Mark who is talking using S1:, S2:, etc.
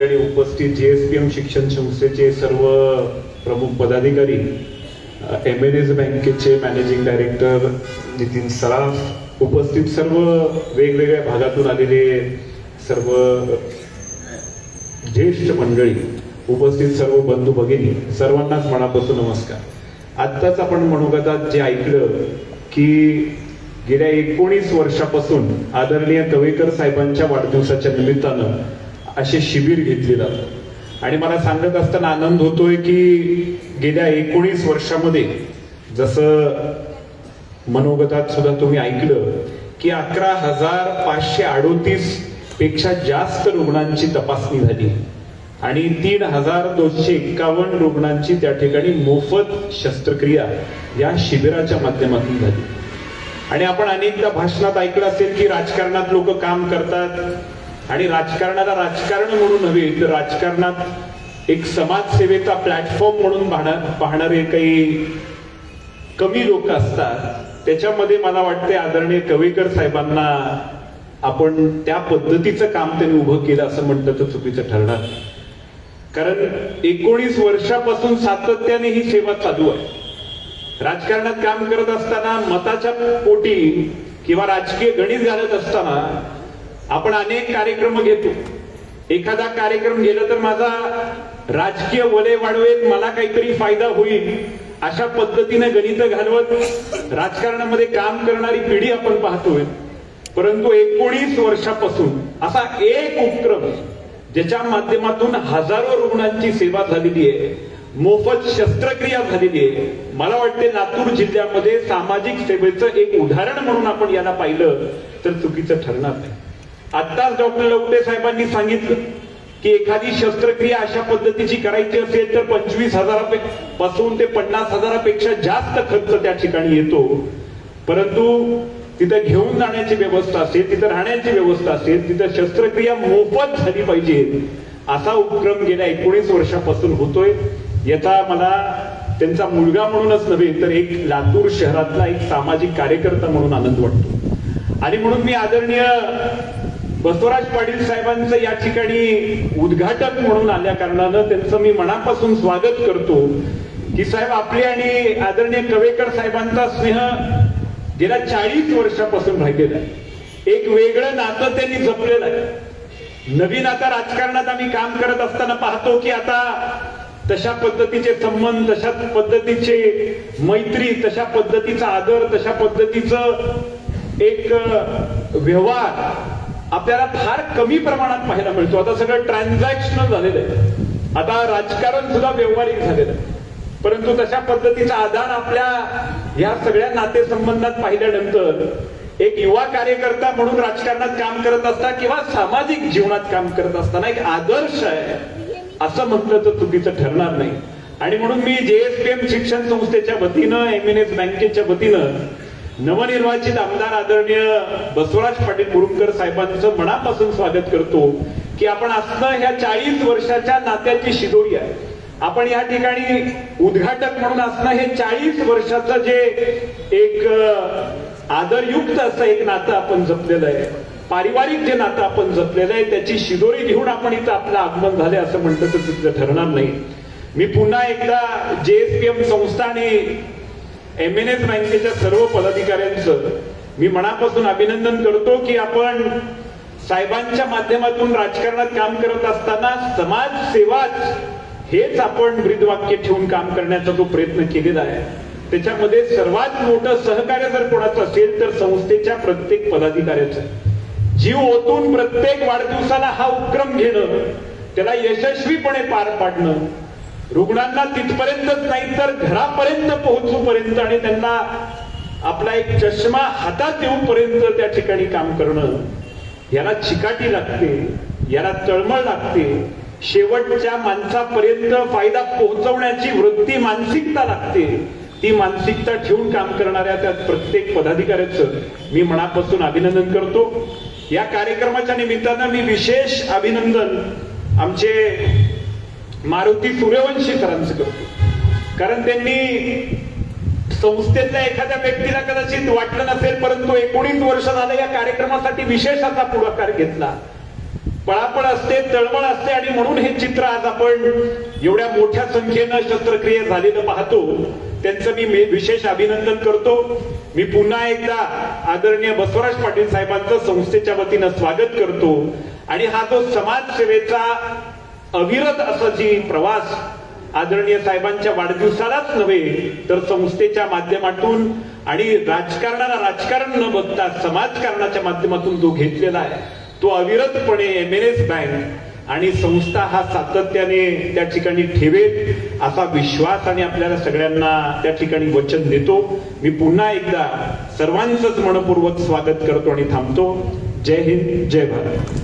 S1: उपस्थित जेएसपीएम शिक्षण संस्थेचे सर्व प्रमुख पदाधिकारी, एमएनएस बँकेचे मॅनेजिंग डायरेक्टर नितीन सराफ, उपस्थित सर्व वेगवेगळ्या भागातून आलेले सर्व ज्येष्ठ मंडळी, उपस्थित सर्व बंधू भगिनी, सर्वांनाच मनापासून नमस्कार. आत्ताच आपण मनोगतात जे ऐकलं की गेल्या 19 वर्षापासून आदरणीय कवेकर साहेबांच्या वाढदिवसाच्या निमित्तानं असे शिबिर घेतले जातात आणि मला सांगत असताना आनंद होतोय की गेल्या 19 वर्षामध्ये जसं मनोगतात सुद्धा तुम्ही ऐकलं की 11,538 पेक्षा जास्त रुग्णांची तपासणी झाली आणि 3,251 रुग्णांची त्या ठिकाणी मोफत शस्त्रक्रिया या शिबिराच्या माध्यमातून झाली. आणि आपण अनेकदा भाषणात ऐकलं असेल की राजकारणात लोक काम करतात आणि राजकारणाला राजकारण म्हणून नव्हे तर राजकारणात एक समाजसेवेचा प्लॅटफॉर्म म्हणून पाहणारे काही कमी लोक असतात. त्याच्यामध्ये मला वाटते आदरणीय कवेकर साहेबांना आपण त्या पद्धतीचं काम त्यांनी उभं केलं असं म्हटलं तर चुकीचं ठरणार. कारण 19 वर्षापासून सातत्याने ही सेवा चालू आहे. राजकारणात काम करत असताना मताच्या पोटी किंवा राजकीय गणित घालत असताना आपण अनेक कार्यक्रम घेतो. एखादा कार्यक्रम गेला तर माझा राजकीय वलय वाढवेल, मला काहीतरी फायदा होईल, अशा पद्धतीने गणित घालवत राजकारणामध्ये काम करणारी पिढी आपण पाहतोय. परंतु 19 वर्षापासून असा एक उपक्रम ज्याच्या माध्यमातून हजारो रुग्णांची सेवा झालेली आहे, मोफत शस्त्रक्रिया झालेली आहे. मला वाटते लातूर जिल्ह्यामध्ये सामाजिक सेवेचं एक उदाहरण म्हणून आपण याला पाहिलं तर चुकीचं ठरणार नाही. आत्ताच डॉक्टर लवटे साहेबांनी सांगितलं की एखादी शस्त्रक्रिया अशा पद्धतीची करायची असेल तर 25,000 पासून ते 50,000पेक्षा जास्त खर्च त्या ठिकाणी येतो. परंतु तिथं घेऊन जाण्याची व्यवस्था असेल, तिथं राहण्याची व्यवस्था असेल, तिथं शस्त्रक्रिया मोफत झाली पाहिजे असा उपक्रम गेल्या 19 वर्षापासून होतोय. याचा मला त्यांचा मुलगा म्हणूनच नव्हे तर एक लातूर शहरातला एक सामाजिक कार्यकर्ता म्हणून आनंद वाटतो. आणि म्हणून मी आदरणीय बसवराज पाटील साहेबांचं या ठिकाणी उद्घाटक म्हणून आल्या कारणानं त्यांचं मी मनापासून स्वागत करतो की साहेब आपले आणि आदरणीय कवेकर साहेबांचा स्नेह गेल्या 40 वर्षापासून राहिलेला आहे. एक वेगळं नातं त्यांनी जपलेलं आहे. नवीन आता राजकारणात आम्ही काम करत असताना पाहतो की आता तशा पद्धतीचे संबंध, तशा पद्धतीचे मैत्री, तशा पद्धतीचा आदर, तशा पद्धतीचं एक व्यवहार आपल्याला फार कमी प्रमाणात पाहायला मिळतो. आता सगळं ट्रान्झॅक्शनल झालेलं आहे. आता राजकारण सुद्धा व्यवहारिक झालेलं आहे. परंतु तशा पद्धतीचा आधार आपल्या या सगळ्या नातेसंबंधात पाहिल्यानंतर एक युवा कार्यकर्ता म्हणून राजकारणात काम करत असताना किंवा सामाजिक जीवनात काम करत असताना एक आदर्श आहे असं म्हटलं तर चुकीचं ठरणार नाही. आणि म्हणून मी जेएसपीएम शिक्षण संस्थेच्या वतीनं, एमएनएस बँकेच्या वतीनं नवनिर्वाचित आमदार आदरणीय बसवराज पाटील मुरुमकर साहेबांचं मनापासून स्वागत करतो की आपण असणं ह्या 40 वर्षाच्या नात्याची शिदोरी आहे. आपण या ठिकाणी उद्घाटक म्हणून असणं हे 40 वर्षाचं जे एक आदरयुक्त असं एक नातं आपण जपलेलं आहे, पारिवारिक जे नातं आपण जपलेलं आहे, त्याची शिदोरी घेऊन आपण इथं आपलं आगमन झाले असं म्हटलं तर तिथं ठरणार नाही. मी पुन्हा एकदा जेएसपीएम संस्था आणि एमएनएस बँकेच्या सर्व पदाधिकाऱ्यांचं मी मनापासून अभिनंदन करतो की आपण साहेबांच्या माध्यमातून राजकारणात काम करत असताना समाजसेवाच हेच आपण ब्रीदवाक्य ठेवून काम करण्याचा जो प्रयत्न केलेला आहे. त्याच्यामध्ये सर्वात मोठं सहकार्य जर कोणाचं असेल तर संस्थेच्या प्रत्येक पदाधिकाऱ्याचं. जीव ओतून प्रत्येक वाढदिवसाला हा उपक्रम घेणं, त्याला यशस्वीपणे पार पाडणं, रुग्णांना तिथपर्यंतच नाही तर घरापर्यंत पोहोचूपर्यंत आणि त्यांना आपला एक चष्मा हातात येऊपर्यंत त्या ठिकाणी काम करणं, याला चिकाटी लागते, याला तळमळ लागते. शेवटच्या माणसापर्यंत फायदा पोहोचवण्याची वृत्ती, मानसिकता लागते. ती मानसिकता ठेवून काम करणाऱ्या त्या प्रत्येक पदाधिकाऱ्याचं मी मनापासून अभिनंदन करतो. या कार्यक्रमाच्या निमित्तानं मी विशेष अभिनंदन आमचे मारुती सूर्यवंशी सरांचं करतो. कारण त्यांनी संस्थेतल्या एखाद्या व्यक्तीला कदाचित वाटलं नसेल परंतु 19 वर्ष झालं या कार्यक्रमासाठी विशेष असा पुढाकार घेतला. पळापळ असते, तळमळ असते आणि म्हणून हे चित्र आज आपण एवढ्या मोठ्या संख्येनं शस्त्रक्रिया झालेलं पाहतो. त्यांचं मी विशेष अभिनंदन करतो. मी पुन्हा एकदा आदरणीय बसवराज पाटील साहेबांचं संस्थेच्या वतीनं स्वागत करतो. आणि हा जो समाजसेवेचा अविरत असा जी प्रवास आदरणीय साहेबांच्या वाढदिवसालाच नव्हे तर संस्थेच्या माध्यमातून आणि राजकारणाला राजकारण न बघता समाजकारणाच्या माध्यमातून जो घेतलेला आहे तो अविरतपणे एमएनएस बँक आणि संस्था हा सातत्याने त्या ठिकाणी ठेवेल असा विश्वास आणि आपल्याला सगळ्यांना त्या ठिकाणी वचन देतो. मी पुन्हा एकदा सर्वांचंच मनपूर्वक स्वागत करतो आणि थांबतो. जय हिंद, जय भारत.